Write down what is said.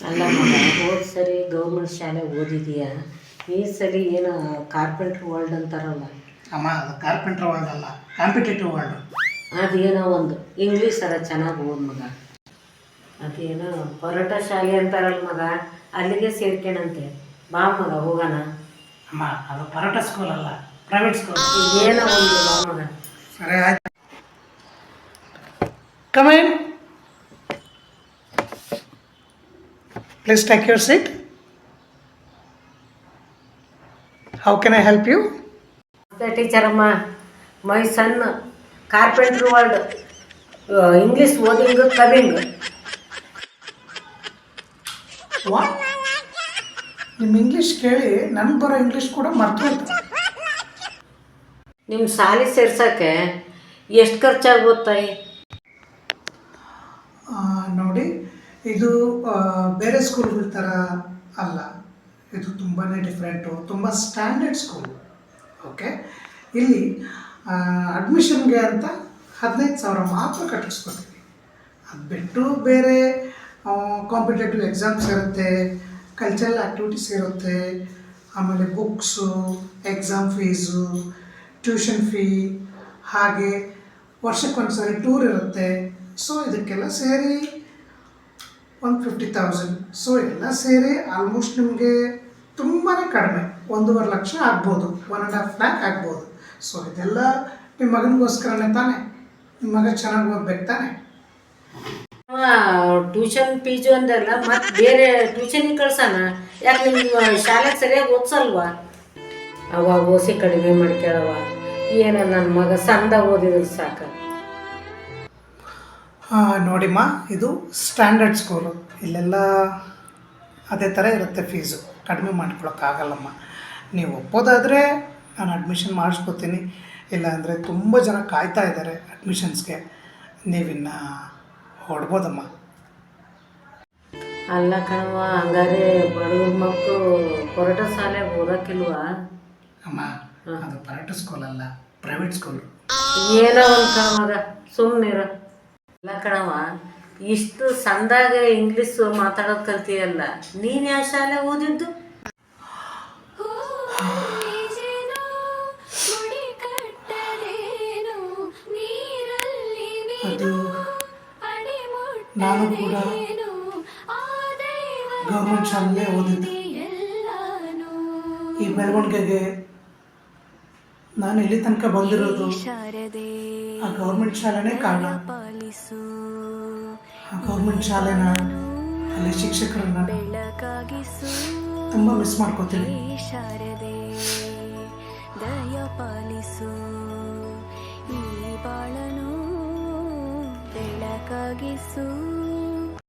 ಅಲ್ಲ ಮಗ, ಹೋದ ಸರಿ ಗೌರ್ಮೆಂಟ್ ಶಾಲೆ ಓದಿದೀಯ, ಈ ಸರಿ ಏನು ಕಾರ್ಪೆಂಟ್ರ್ ವರ್ಲ್ಡ್ ಅಂತಾರಲ್ಲ, ಅಮ್ಮ ಅದು ಕಾರ್ಪೆಂಟ್ರ್ ವರ್ಲ್ಡ್ ಅಲ್ಲ, ಕಾಂಪಿಟೇಟಿವ್ ವರ್ಲ್ಡ್. ಅದೇನೋ ಒಂದು ಇಂಗ್ಲೀಷರ ಚೆನ್ನಾಗಿ ಓದ್ ಮಗ. ಅದೇನೋ ಪರೋಟ ಶಾಲೆ ಅಂತಾರಲ್ಲ ಮಗ, ಅಲ್ಲಿಗೆ ಸೇರ್ಕೇಣಂತೆ. ಬಾ ಮಗ ಹೋಗೋಣ. ಅಮ್ಮ ಅದು ಪರೋಟ ಸ್ಕೂಲ್ ಅಲ್ಲ, ಪ್ರೈವೇಟ್ ಸ್ಕೂಲ್. ಏನೋ ಒಂದು ಬಾ ಮಗ. ಸರಿ ಆಯ್ತು. Come in. Please take your seat. How can I help you? ಟೀಚರಮ್ಮ, my son carpenter world English ಓದಿಂಗ್ ಕಮಿಂಗ್. ವಾಟ್? ನಿಮ್ಮ ಇಂಗ್ಲೀಷ್ ಕೇಳಿ ನನಗೆ ಬರೋ ಇಂಗ್ಲೀಷ್ ಕೂಡ ಮರ್ತೋಯ್ತು. ನಿಮ್ಮ ಶಾಲೆ ಸೇರ್ಸೋಕ್ಕೆ ಎಷ್ಟು ಖರ್ಚಾಗ್ಬೋದು ತಾಯಿ? ನೋಡಿ, ಇದು ಬೇರೆ ಸ್ಕೂಲ್ಗಳ ಥರ ಅಲ್ಲ. ಇದು ತುಂಬಾ ಡಿಫ್ರೆಂಟು, ತುಂಬ ಸ್ಟ್ಯಾಂಡರ್ಡ್ ಸ್ಕೂಲ್. ಓಕೆ, ಇಲ್ಲಿ ಅಡ್ಮಿಷನ್ಗೆ ಅಂತ 15,000 ಮಾತ್ರ ಕಟ್ಟಿಸ್ಕೊತೀವಿ. ಅದು ಬಿಟ್ಟು ಬೇರೆ ಕಾಂಪಿಟೇಟಿವ್ ಎಕ್ಸಾಮ್ಸ್ ಇರುತ್ತೆ, ಕಲ್ಚರಲ್ ಆ್ಯಕ್ಟಿವಿಟೀಸ್ ಇರುತ್ತೆ, ಆಮೇಲೆ books, exam fees, tuition fee, ಹಾಗೆ ವರ್ಷಕ್ಕೊಂದ್ಸರಿ ಟೂರ್ ಇರುತ್ತೆ. ಸೊ ಇದಕ್ಕೆಲ್ಲ ಸೇರಿ 150,000. ಸೊ ಎಲ್ಲ ಸೇರಿ ಆಲ್ಮೋಸ್ಟ್ ನಿಮಗೆ ತುಂಬಾ ಕಡಿಮೆ, 1.5 ಲಕ್ಷ ಆಗ್ಬೋದು, 1.5 lakh ಆಗ್ಬೋದು. ಸೊ ಇದೆಲ್ಲ ನಿಮ್ಮ ಮಗನಿಗೋಸ್ಕರನೇ ತಾನೆ, ನಿಮ್ಮ ಮಗ ಚೆನ್ನಾಗಿ ಓದ್ಬೇಕು ತಾನೆ. ಟ್ಯೂಷನ್ ಫೀಸು ಅಂದಲ್ಲ, ಮತ್ತು ಬೇರೆ ಟ್ಯೂಷನಿಗೆ ಕಳ್ಸೋಣ. ಯಾಕೆ ನಿಮ್ಮ ಶಾಲೆಗೆ ಸರಿಯಾಗಿ ಓದಿಸಲ್ವಾ? ಅವಾಗ ಓಸಿ ಕಡಿಮೆ ಮಾಡ್ಕೇಳವ. ಏನೋ ನನ್ನ ಮಗ ಸಂದ ಓದಿದ್ರೆ ಸಾಕು. ನೋಡಿಮ್ಮ, ಇದು ಸ್ಟ್ಯಾಂಡರ್ಡ್ ಸ್ಕೂಲು, ಇಲ್ಲೆಲ್ಲ ಅದೇ ಥರ ಇರುತ್ತೆ ಫೀಸು, ಕಡಿಮೆ ಮಾಡ್ಕೊಳಕ್ಕಾಗಲ್ಲಮ್ಮ. ನೀವು ಒಪ್ಪೋದಾದರೆ ನಾನು ಅಡ್ಮಿಷನ್ ಮಾಡಿಸ್ಕೊತೀನಿ, ಇಲ್ಲಾಂದರೆ ತುಂಬ ಜನ ಕಾಯ್ತಾ ಇದ್ದಾರೆ ಅಡ್ಮಿಷನ್ಸ್ಗೆ, ನೀವಿನ್ನು ಹೊಡ್ಬೋದಮ್ಮ. ಅಲ್ಲ ಕಣವ, ಹಂಗಾರೆ ಬಡವ್ರ ಮಕ್ಕಳು ಪರೋಟ ಶಾಲೆಗೆ ಓದೋಕ್ಕಿಲ್ವಾ? ಅಮ್ಮ ಅದು ಪರೋಟ ಸ್ಕೂಲ್ ಅಲ್ಲ, ಪ್ರೈವೇಟ್ ಸ್ಕೂಲು. ಏನೋ ಒಂದು ಕಣವಾಗ, ಸುಮ್ಮನಿರ. ಅಲ್ಲ ಕಣವ, ಇಷ್ಟು ಸಂದಾಗ ಇಂಗ್ಲೀಷ್ ಮಾತಾಡೋದು ಕಲ್ತೀಯಲ್ಲ, ನೀನು ಯಾವ ಶಾಲೆ ಓದಿದ್ದು? ಅದು ನಾನು ಕೂಡ ಗೌರ್ಮೆಂಟ್ ಶಾಲೆಯಲ್ಲೇ ಓದಿದ್ದು. ಈ ಬೆಳವಣಿಗೆಗೆ ನಾನು ಇಲ್ಲಿ ತನಕ ಬಂದಿರೋದು ಆ ಗೌರ್ಮೆಂಟ್ ಶಾಲೆನೇ ಕಾರಣ. ಆ ಗೌರ್ಮೆಂಟ್ ಶಾಲೆನ, ಅಲ್ಲಿ ಶಿಕ್ಷಕರನ್ನ ತುಂಬ ಮಿಸ್ ಮಾಡ್ಕೋತೀನಿ. ಬೆಳಕಾಗಿಸು.